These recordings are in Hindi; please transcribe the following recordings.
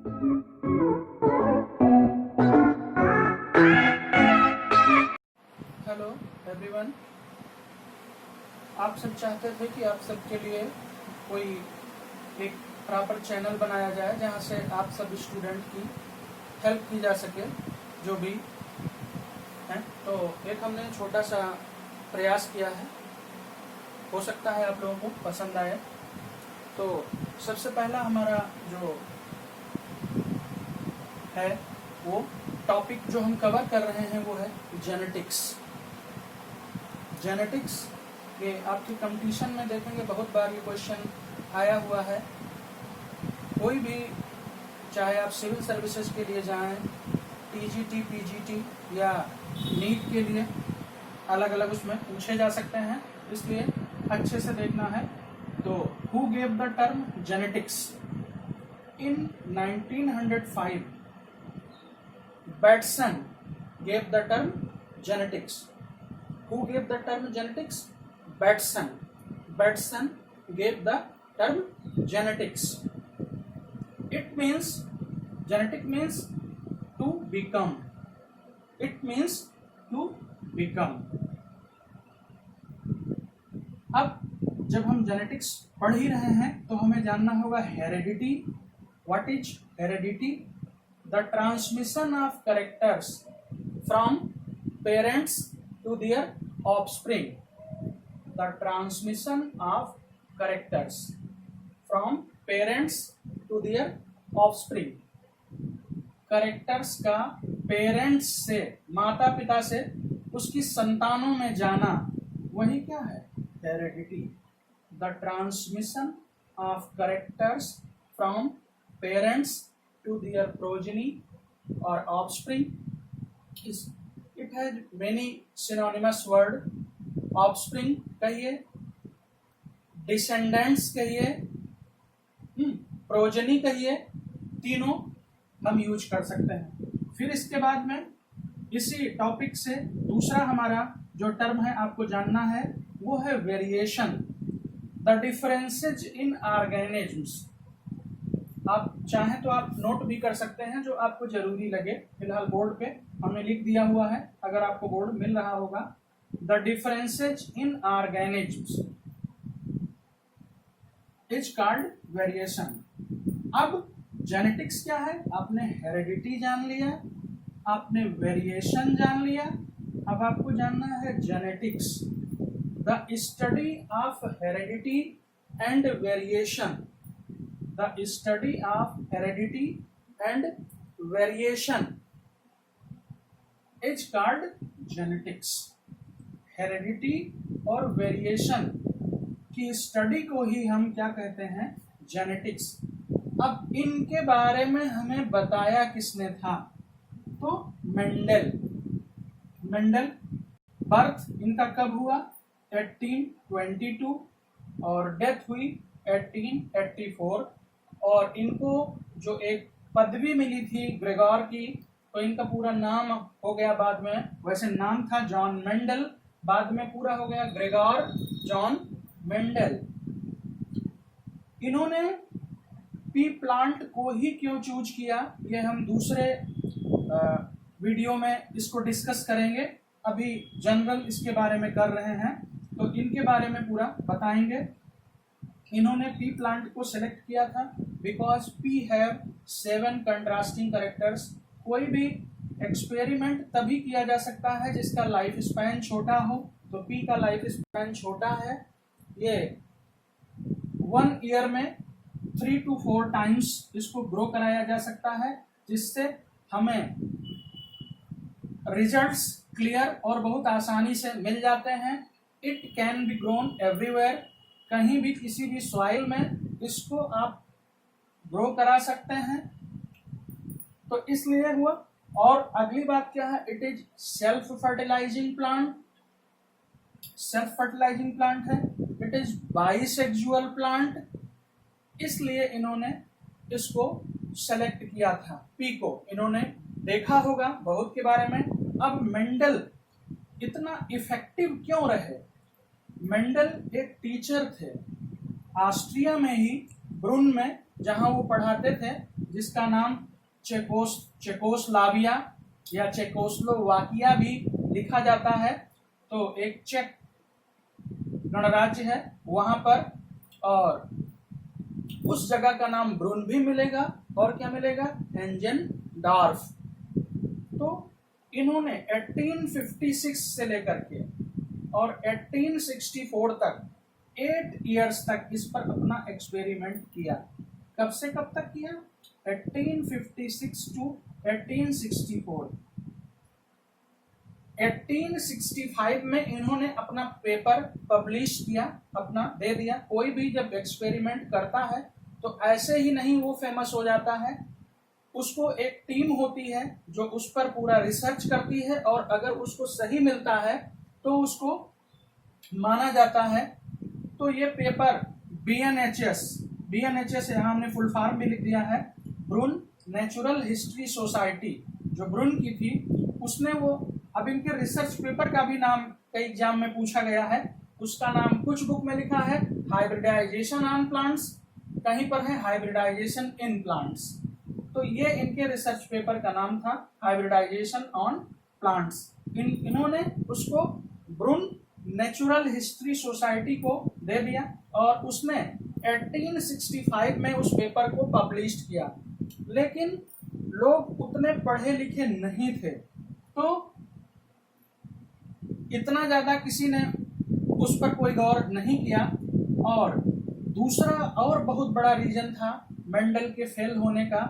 हेलो एवरीवन, आप सब चाहते थे कि आप सबके लिए कोई एक प्रॉपर चैनल बनाया जाए जहां से आप सब स्टूडेंट की हेल्प की जा सके, जो भी है। तो एक हमने छोटा सा प्रयास किया है, हो सकता है आप लोगों को पसंद आए। तो सबसे पहला हमारा जो है वो टॉपिक जो हम कवर कर रहे हैं वो है जेनेटिक्स। जेनेटिक्स के आपकी कंपटीशन में देखेंगे बहुत बार ये क्वेश्चन आया हुआ है। कोई भी, चाहे आप सिविल सर्विसेज के लिए जाएं, टीजीटी, पीजीटी या नीट के लिए, अलग अलग उसमें पूछे जा सकते हैं, इसलिए अच्छे से देखना है। तो who gave the term genetics? In 1905 Batson gave the term genetics. Who gave the term genetics? Batson. Batson gave the term genetics. It means, genetic means to become. It means to become. अब जब हम जेनेटिक्स पढ़ ही रहे हैं तो हमें जानना होगा heredity. What is heredity? The transmission of characters from parents to their offspring. The transmission of characters from parents to their offspring. Characters का पेरेंट्स से, माता पिता से उसकी संतानों में जाना, वही क्या है? Heredity. The transmission of characters from parents to their progeny or offspring. It has many synonymous word. Offspring कहिए, descendants कहिए, progeny कहिए, तीनों हम यूज कर सकते हैं। फिर इसके बाद में इसी टॉपिक से दूसरा हमारा जो टर्म है आपको जानना है वो है variation. The differences in organisms. आप चाहें तो आप नोट भी कर सकते हैं जो आपको जरूरी लगे। फिलहाल बोर्ड पे हमने लिख दिया हुआ है, अगर आपको बोर्ड मिल रहा होगा। The differences in organisms is called variation. अब जेनेटिक्स क्या है? आपने हेरेडिटी जान लिया, आपने वेरिएशन जान लिया, अब आपको जानना है genetics. The study of heredity and variation. The study of heredity and variation is called genetics. Heredity और वेरिएशन की स्टडी को ही हम क्या कहते हैं? जेनेटिक्स। अब इनके बारे में हमें बताया किसने था? तो मेंडल। बर्थ इनका कब हुआ? 1822 और डेथ हुई 1884। और इनको जो एक पदवी मिली थी ग्रेगोर की, तो इनका पूरा नाम हो गया बाद में, वैसे नाम था जॉन मेंडल, बाद में पूरा हो गया ग्रेगोर जॉन मेंडल। इन्होंने पी प्लांट को ही क्यों चूज किया, ये हम दूसरे वीडियो में इसको डिस्कस करेंगे। अभी जनरल इसके बारे में कर रहे हैं, तो इनके बारे में पूरा बताएंगे। इन्होंने पी प्लांट को सेलेक्ट किया था because P have 7 contrasting characters. कोई भी एक्सपेरिमेंट तभी किया जा सकता है जिसका लाइफ स्पैन छोटा हो, तो पी का लाइफ स्पैन छोटा है। ये 1 ईयर में 3 to 4 टाइम्स इसको ग्रो कराया जा सकता है, जिससे हमें रिजल्ट्स क्लियर और बहुत आसानी से मिल जाते हैं। It can be grown everywhere, कहीं भी किसी भी सॉइल में इसको आप ग्रो करा सकते हैं, तो इसलिए हुआ। और अगली बात क्या है? It is self fertilising plant. Self fertilising plant है। इट इज बाइसेक्सुअल प्लांट, इसलिए इन्होंने इसको सेलेक्ट किया था। पी को इन्होंने देखा होगा बहुत के बारे में। अब मेंडल इतना इफेक्टिव क्यों रहे? मेंडल एक टीचर थे, ऑस्ट्रिया में ही ब्रुन में जहां वो पढ़ाते थे, जिसका नाम चेकोस्लाविया या चेकोस्लोवाकिया भी लिखा जाता है। तो एक चेक गणराज्य है वहां पर, और उस जगह का नाम ब्रून भी मिलेगा और क्या मिलेगा, हेंजेनडार्फ। तो इन्होंने 1856 से लेकर के और 1864 तक 8 इयर्स तक इस पर अपना एक्सपेरिमेंट किया। कब से कब तक किया, 1856 टू 1864। 1865 में इन्होंने अपना पेपर पब्लिश किया, अपना दे दिया। कोई भी जब एक्सपेरिमेंट करता है तो ऐसे ही नहीं वो फेमस हो जाता है, उसको एक टीम होती है जो उस पर पूरा रिसर्च करती है, और अगर उसको सही मिलता है तो उसको माना जाता है। तो ये पेपर BNHS यहाँ हमने फुल फॉर्म भी लिख दिया है, ब्रून नेचुरल हिस्ट्री सोसाइटी, जो ब्रून की थी उसने वो, अब इनके रिसर्च पेपर का भी नाम कई एग्जाम में पूछा गया है। उसका नाम कुछ बुक में लिखा है हाइब्रिडाइजेशन ऑन प्लांट्स, कहीं पर है हाइब्रिडाइजेशन इन प्लांट्स। तो ये इनके रिसर्च पेपर का नाम था, हाइब्रिडाइजेशन ऑन प्लांट्स। इन्होंने उसको ब्रून नेचुरल हिस्ट्री सोसाइटी को दे दिया, और उसने 1865 में उस पेपर को पब्लिश किया। लेकिन लोग उतने पढ़े लिखे नहीं थे, तो इतना ज्यादा किसी ने उस पर कोई गौर नहीं किया। और दूसरा और बहुत बड़ा रीजन था मेंडल के फेल होने का,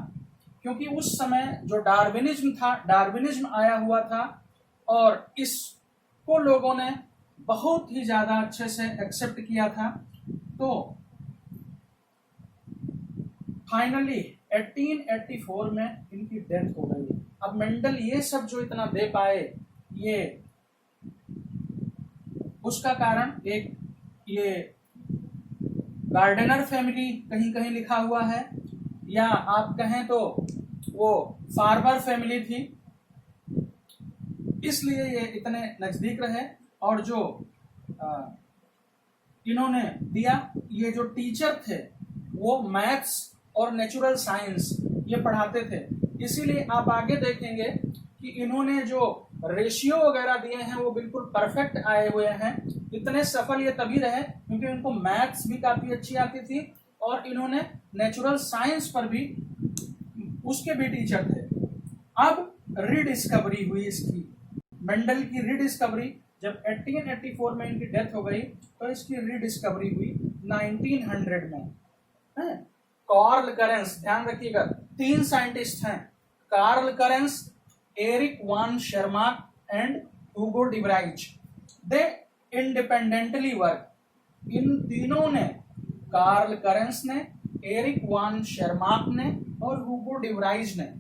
क्योंकि उस समय जो डार्विनिज्म था, डार्विनिज्म आया हुआ था, और इसको लोगों ने बहुत ही ज्यादा अच्छे से एक्सेप्ट किया था। तो फाइनली 1884 में इनकी डेथ हो गई। अब मेंडल ये सब जो इतना दे पाए, ये उसका कारण एक ये गार्डनर फैमिली कहीं कहीं लिखा हुआ है, या आप कहें तो वो फार्मर फैमिली थी, इसलिए ये इतने नजदीक रहे। और जो इन्होंने दिया, ये जो टीचर थे वो मैथ्स और नेचुरल साइंस ये पढ़ाते थे, इसीलिए आप आगे देखेंगे कि इन्होंने जो रेशियो वगैरह दिए हैं वो बिल्कुल परफेक्ट आए हुए हैं। इतने सफल ये तभी रहे क्योंकि उनको मैथ्स भी काफी अच्छी आती थी, और इन्होंने नेचुरल साइंस पर भी, उसके भी टीचर थे। अब रीडिस्कवरी हुई इसकी, मेंडल की रीडिस्कवरी, जब 1884 में इनकी डेथ हो गई तो इसकी रीडिस्कवरी हुई 1900 में। कार्ल करेंस, ध्यान रखिएगा 3 साइंटिस्ट हैं, Carl Correns, Erich von Tschermak and Hugo de Vries. They independently work. इन तीनों ने, कार्ल करेंस ने, एरिक वान शेरमार्क ने और हुगो डिब्राइज ने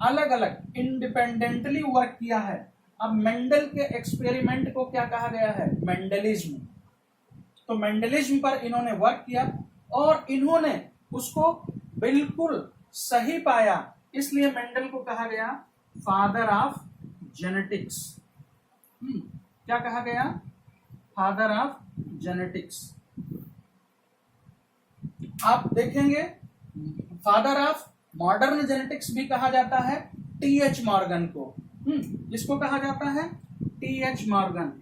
अलग अलग इंडिपेंडेंटली वर्क किया है। अब मेंडल के एक्सपेरिमेंट को क्या कहा गया है, मेंडलिज्म। तो मेंडलिज्म पर इन्होंने वर्क किया और इन्होंने उसको बिल्कुल सही पाया, इसलिए मेंडल को कहा गया फादर ऑफ जेनेटिक्स। क्या कहा गया, फादर ऑफ जेनेटिक्स। आप देखेंगे फादर ऑफ मॉडर्न जेनेटिक्स भी कहा जाता है TH मॉर्गन को। इसको कहा जाता है TH मॉर्गन।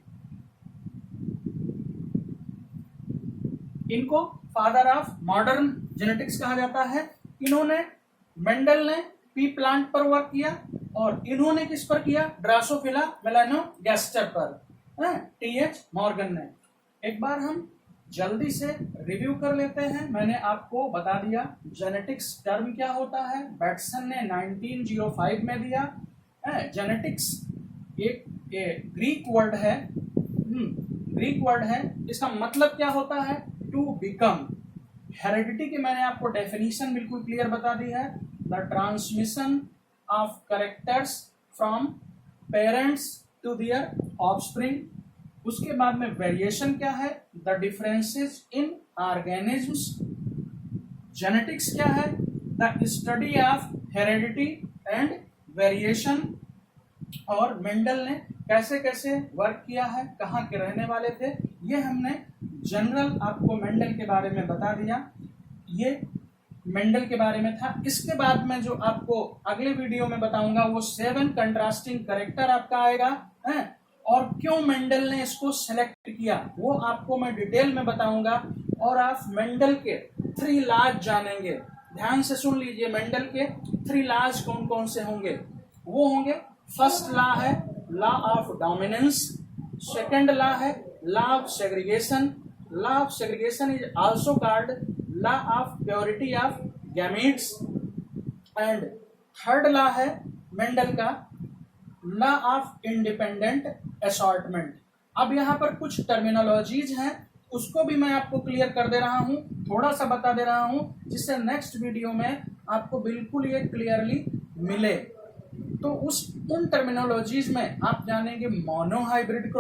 इनको फादर ऑफ मॉडर्न जेनेटिक्स कहा जाता है। इन्होंने, मेंडल ने पी प्लांट पर वर्क किया और इन्होंने किस पर किया, ड्रासोफिला मेलानोगैस्टर पर, TH मॉर्गन ने। एक बार हम जल्दी से रिव्यू कर लेते हैं। मैंने आपको बता दिया जेनेटिक्स टर्म क्या होता है, बैटसन ने 1905 में दिया। जेनेटिक्स एक ग्रीक वर्ड है, ग्रीक वर्ड है, इसका मतलब क्या होता है, टू बिकम। हेरिडिटी की मैंने आपको डेफिनेशन बिल्कुल क्लियर बता दी है, the transmission of characters from parents to their offspring. उसके बाद में वेरिएशन क्या है, the differences in organisms. Genetics क्या है, the study of heredity and variation. और मेंडल ने कैसे कैसे वर्क किया है, कहाँ के रहने वाले थे, ये हमने जनरल आपको मेंडल के बारे में बता दिया। ये मेंडल के बारे में था। इसके बाद में जो आपको अगले वीडियो में बताऊंगा वो 7 कंट्रास्टिंग कैरेक्टर आपका आएगा है, और क्यों मेंडल ने इसको सेलेक्ट किया वो आपको मैं डिटेल में बताऊंगा। और आप मेंडल के 3 लॉज जानेंगे। ध्यान से सुन लीजिए, मेंडल के 3 लॉज कौन कौन से होंगे। वो होंगे, फर्स्ट लॉ है law of dominance, second law है law of segregation, law of segregation is also called law of purity of gametes, and third law है मेंडल का लॉ ऑफ इंडिपेंडेंट असॉर्टमेंट। अब यहाँ पर कुछ टर्मिनोलॉजीज हैं, उसको भी मैं आपको क्लियर कर दे रहा हूँ, थोड़ा सा बता दे रहा हूँ, जिससे नेक्स्ट वीडियो में आपको बिल्कुल ये क्लियरली मिले। तो उन टर्मिनोलॉजीज में आप जानेंगे मोनोहाइब्रिड